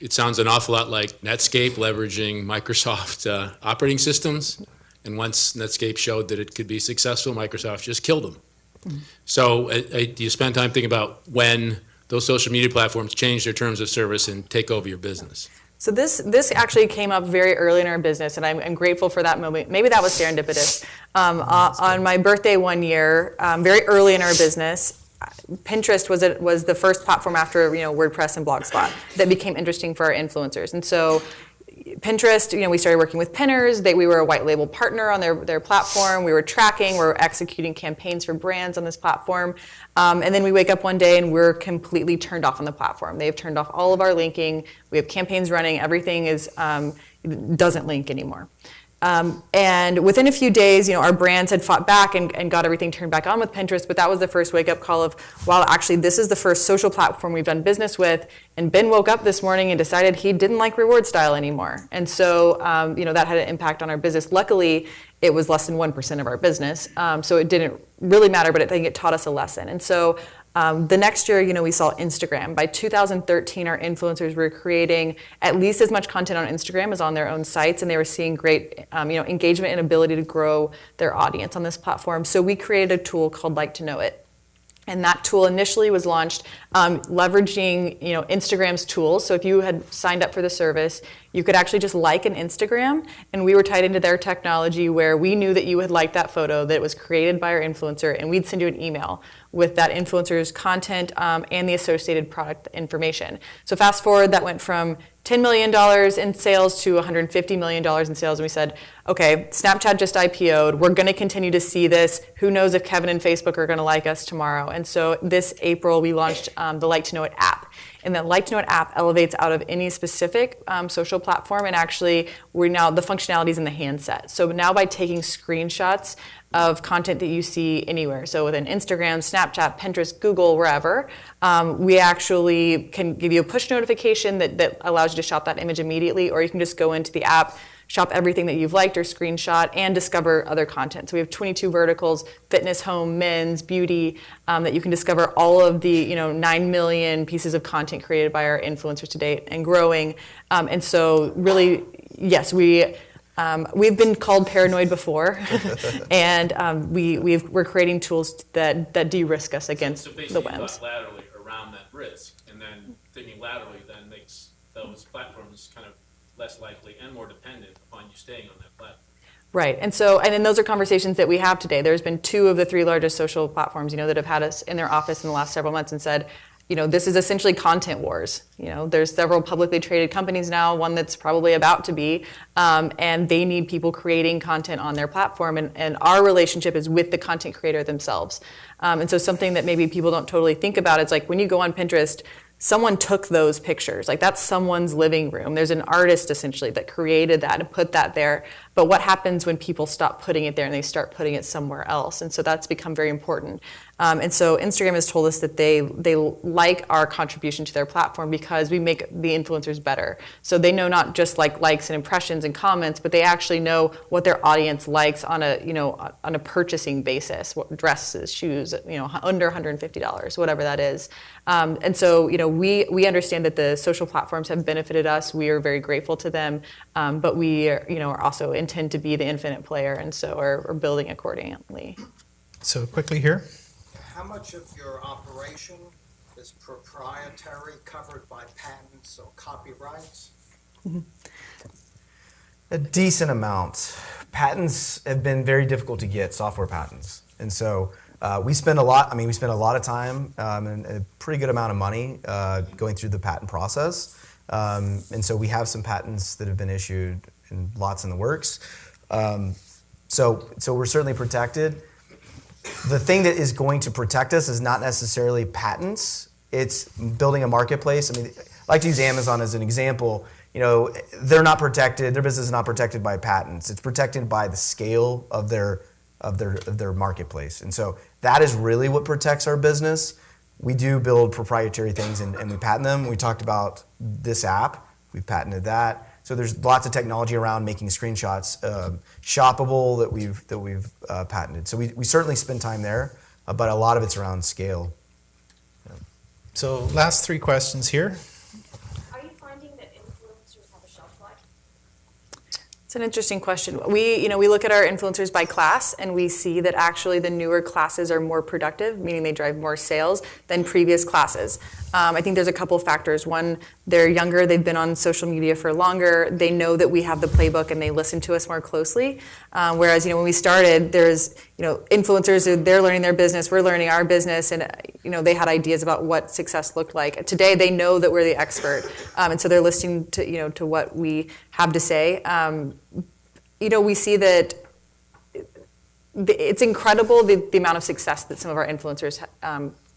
It sounds an awful lot like Netscape leveraging Microsoft operating systems. And once Netscape showed that it could be successful, Microsoft just killed them. So do you spend time thinking about when those social media platforms change their terms of service and take over your business? So this actually came up very early in our business, and I'm grateful for that moment. Maybe that was serendipitous. On my birthday one year, very early in our business, Pinterest was the first platform after WordPress and Blogspot that became interesting for our influencers. And so Pinterest, we started working with pinners. We were a white label partner on their platform. We were tracking, we were executing campaigns for brands on this platform. And then we wake up one day and we're completely turned off on the platform. They've turned off all of our linking. We have campaigns running. Everything doesn't link anymore. And within a few days, our brands had fought back and got everything turned back on with Pinterest, but that was the first wake-up call of, wow, actually, this is the first social platform we've done business with, and Ben woke up this morning and decided he didn't like rewardStyle anymore. And so, that had an impact on our business. Luckily, it was less than 1% of our business, so it didn't really matter, but I think it taught us a lesson. And so The next year, we saw Instagram. By 2013, our influencers were creating at least as much content on Instagram as on their own sites, and they were seeing great, engagement and ability to grow their audience on this platform. So we created a tool called Like to Know It. And that tool initially was launched leveraging, Instagram's tools. So if you had signed up for the service, you could actually just like an Instagram, and we were tied into their technology where we knew that you had liked that photo that was created by our influencer, and we'd send you an email with that influencer's content and the associated product information. So fast forward, that went from $10 million in sales to $150 million in sales, and we said, okay, Snapchat just IPO'd, we're gonna continue to see this, who knows if Kevin and Facebook are gonna like us tomorrow. And so this April, we launched the Like to Know It app. And that Like to Know It app elevates out of any specific social platform, and actually the functionality is in the handset. So now by taking screenshots of content that you see anywhere, so within Instagram, Snapchat, Pinterest, Google, wherever, we actually can give you a push notification that allows you to shop that image immediately, or you can just go into the app, shop everything that you've liked or screenshot, and discover other content. So we have 22 verticals: fitness, home, men's, beauty, that you can discover all of the 9 million pieces of content created by our influencers to date and growing. And so really, yes, we've been called paranoid before, and we're creating tools that de-risk us against the basically whims. you thought laterally around that risk, and then thinking laterally then makes those platforms kind of less likely and more dependent upon you staying on that platform. Right, and then those are conversations that we have today. There's been 2 of the 3 largest social platforms, that have had us in their office in the last several months and said, this is essentially content wars. There's several publicly traded companies now, one that's probably about to be, and they need people creating content on their platform, and our relationship is with the content creator themselves. And so something that maybe people don't totally think about is like when you go on Pinterest, someone took those pictures. Like that's someone's living room. There's an artist essentially that created that and put that there. But what happens when people stop putting it there and they start putting it somewhere else? And so that's become very important. And so Instagram has told us that they like our contribution to their platform because we make the influencers better. So they know not just like likes and impressions and comments, but they actually know what their audience likes on a purchasing basis, what dresses, shoes, under $150, whatever that is. And so we understand that the social platforms have benefited us. We are very grateful to them, but we are also intend to be the infinite player, and so are building accordingly. So quickly here. How much of your operation is proprietary, covered by patents or copyrights? A decent amount. Patents have been very difficult to get, software patents. And so we spend a lot of time and a pretty good amount of money going through the patent process. And so we have some patents that have been issued and lots in the works. So we're certainly protected. The thing that is going to protect us is not necessarily patents. It's building a marketplace. I like to use Amazon as an example. They're not protected. Their business is not protected by patents. It's protected by the scale of their marketplace. And so that is really what protects our business. We do build proprietary things and we patent them. We talked about this app. We've patented that. So there's lots of technology around making screenshots shoppable that we've patented. So we certainly spend time there, but a lot of it's around scale. Yeah. So last 3 questions here. Are you finding that influencers have a shelf life? It's an interesting question. We look at our influencers by class, and we see that actually the newer classes are more productive, meaning they drive more sales than previous classes. I think there's a couple of factors. One, they're younger, they've been on social media for longer, they know that we have the playbook and they listen to us more closely. Whereas, when we started, there's, influencers, they're learning their business, we're learning our business, and, they had ideas about what success looked like. Today, they know that we're the expert, and so they're listening to, to what we have to say. We see that it's incredible the amount of success that some of our influencers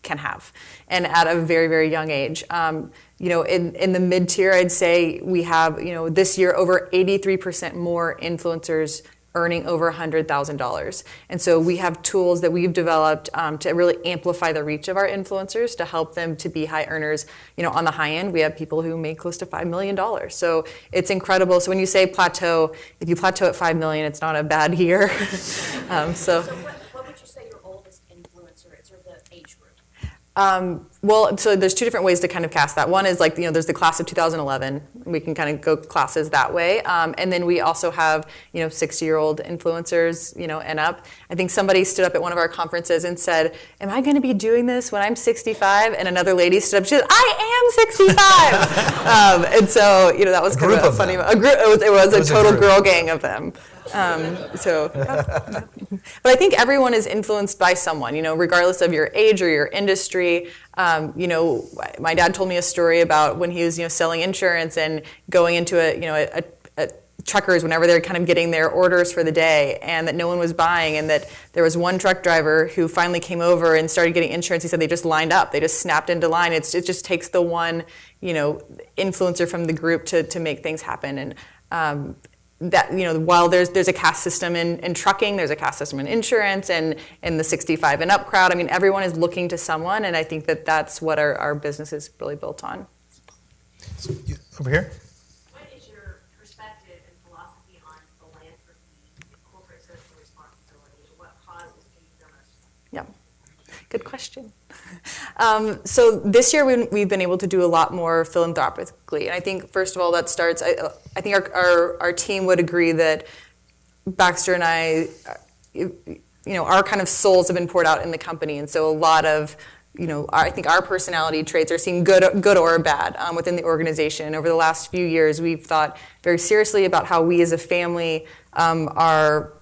can have, and at a very, very young age. In the mid-tier, I'd say we have, this year over 83% more influencers earning over $100,000. And so we have tools that we've developed to really amplify the reach of our influencers to help them to be high earners. On the high end, we have people who make close to $5 million. So it's incredible. So when you say plateau, if you plateau at $5 million, it's not a bad year. So what would you say your oldest influencer is, or the age group? Well, so there's two different ways to kind of cast that. One is like, there's the class of 2011. We can kind of go classes that way. And then we also have, 60-year-old influencers, and up. I think somebody stood up at one of our conferences and said, am I going to be doing this when I'm 65? And another lady stood up, she said, I am 65. And so, that was kind of a funny, it was a total girl gang of them. But I think everyone is influenced by someone, regardless of your age or your industry. My dad told me a story about when he was, selling insurance and going into a truckers whenever they're kind of getting their orders for the day, and that no one was buying, and that there was one truck driver who finally came over and started getting insurance. He said they just lined up, they just snapped into line. It just takes the one, influencer from the group to make things happen. And that, while there's a caste system in trucking, there's a caste system in insurance, and in the 65 and up crowd, everyone is looking to someone, and I think that's what our business is really built on. Over here. What is your perspective and philosophy on philanthropy, corporate social responsibility, and what causes do you feel most? Yeah, good question. So this year we've been able to do a lot more philanthropically, and I think first of all that starts. I think our team would agree that Baxter and I, our kind of souls have been poured out in the company, and so a lot of I think our personality traits are seen good or bad within the organization. Over the last few years, we've thought very seriously about how we as a family are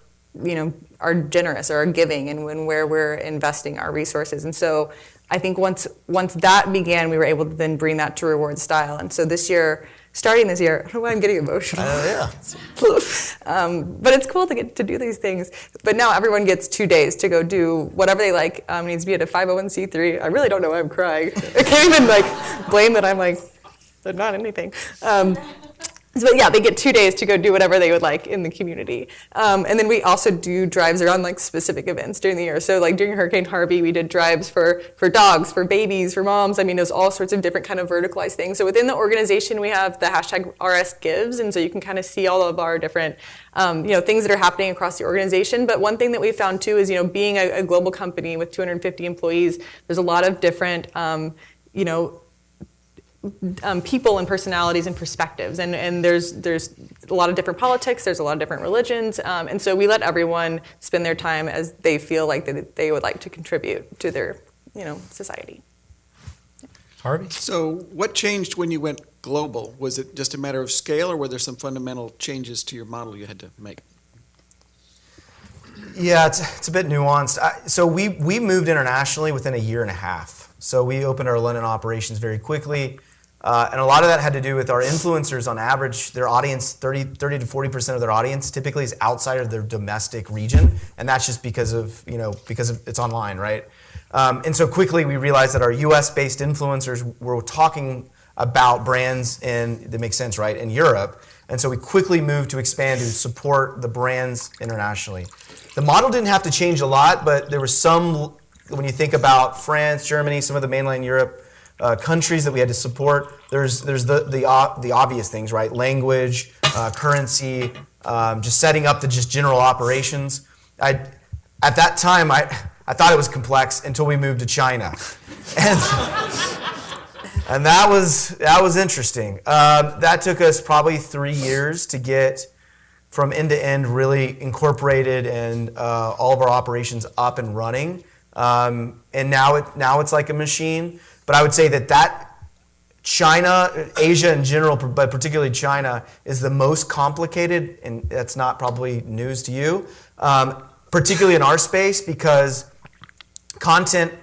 generous or are giving, and where we're investing our resources. And so I think once that began, we were able to then bring that to rewardStyle. And so starting this year, I don't know why I'm getting emotional. But it's cool to get to do these things. But now everyone gets 2 days to go do whatever they like. It needs to be at a 501c3. I really don't know why I'm crying. I can't even blame that I'm not anything. But yeah, they get 2 days to go do whatever they would like in the community. And then we also do drives around specific events during the year. So during Hurricane Harvey, we did drives for dogs, for babies, for moms. There's all sorts of different kind of verticalized things. So within the organization, we have the hashtag #RSGives. And so you can kind of see all of our different things that are happening across the organization. But one thing that we found too is, being a global company with 250 employees, there's a lot of different, people and personalities and perspectives, and there's a lot of different politics, there's a lot of different religions, and so we let everyone spend their time as they feel like they would like to contribute to their society. Harvey? So what changed when you went global? Was it just a matter of scale, or were there some fundamental changes to your model you had to make? Yeah, it's a bit nuanced. So we moved internationally within a year and a half. So we opened our London operations very quickly. And a lot of that had to do with our influencers. On average, their audience, 30 to 40% of their audience typically is outside of their domestic region. And that's just because of it's online, right? And so quickly we realized that our US-based influencers were talking about brands that make sense, right, in Europe. And so we quickly moved to expand to support the brands internationally. The model didn't have to change a lot, but there was some, when you think about France, Germany, some of the mainland Europe countries that we had to support, there's the obvious things, right? Language, currency, just setting up the just general operations. At that time, I thought it was complex until we moved to China, and that was interesting. That took us probably 3 years to get from end to end really incorporated and all of our operations up and running. And now it's like a machine. But I would say that China, Asia in general, but particularly China, is the most complicated, and that's not probably news to you, particularly in our space, because content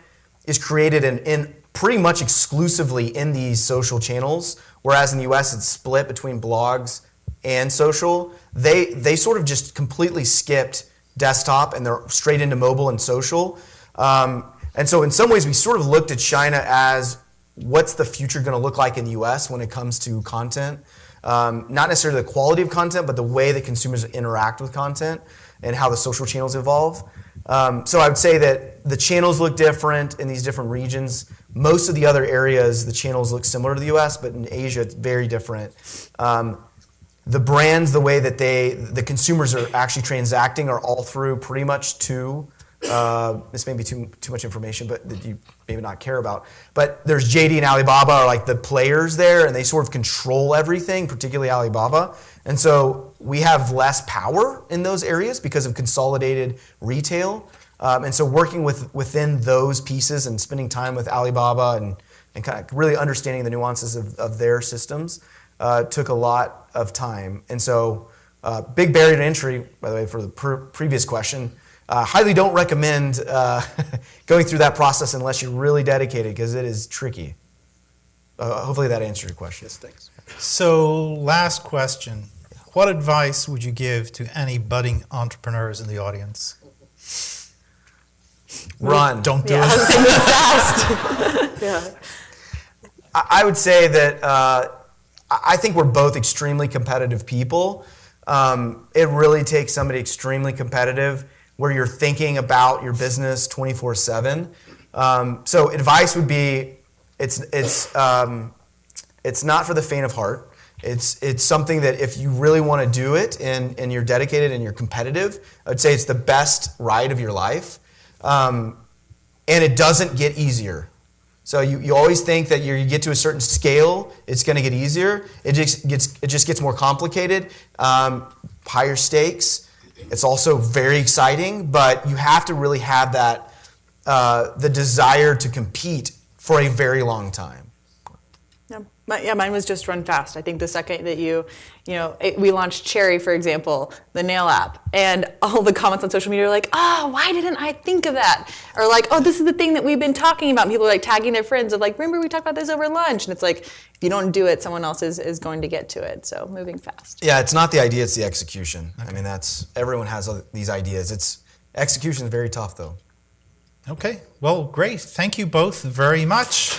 is created in pretty much exclusively in these social channels, whereas in the US it's split between blogs and social. They sort of just completely skipped desktop and they're straight into mobile and social. And so in some ways we sort of looked at China as what's the future going to look like in the US when it comes to content. Not necessarily the quality of content, but the way that consumers interact with content and how the social channels evolve. So I would say that the channels look different in these different regions. Most of the other areas, the channels look similar to the US, but in Asia it's very different. The brands, the way that the consumers are actually transacting are all through pretty much two this may be too much information, but that you maybe not care about. But there's JD and Alibaba are like the players there, and they sort of control everything, particularly Alibaba. And so we have less power in those areas because of consolidated retail. And so working within those pieces and spending time with Alibaba and kind of really understanding the nuances of their systems took a lot of time. And so big barrier to entry, by the way, for the previous question, highly don't recommend going through that process unless you're really dedicated, because it is tricky. Hopefully that answered your question. Yes, thanks. So, last question. What advice would you give to any budding entrepreneurs in the audience? Run. Don't do it. Fast. Yeah. I would say that I think we're both extremely competitive people. It really takes somebody extremely competitive where you're thinking about your business 24/7. So advice would be, it's not for the faint of heart. It's something that if you really want to do it and you're dedicated and you're competitive, I would say it's the best ride of your life. And it doesn't get easier. So you always think that you get to a certain scale, it's going to get easier. It just gets more complicated, higher stakes. It's also very exciting, but you have to really have that the desire to compete for a very long time. Yeah, mine was just run fast. I think the second that we launched Cherry, for example, the nail app, and all the comments on social media are like, why didn't I think of that? Or like, this is the thing that we've been talking about. And people are like tagging their friends of like, remember we talked about this over lunch? And it's like, if you don't do it, someone else is going to get to it. So moving fast. Yeah, it's not the idea, it's the execution. Okay. I mean, everyone has these ideas. Execution is very tough though. Okay, well, great. Thank you both very much.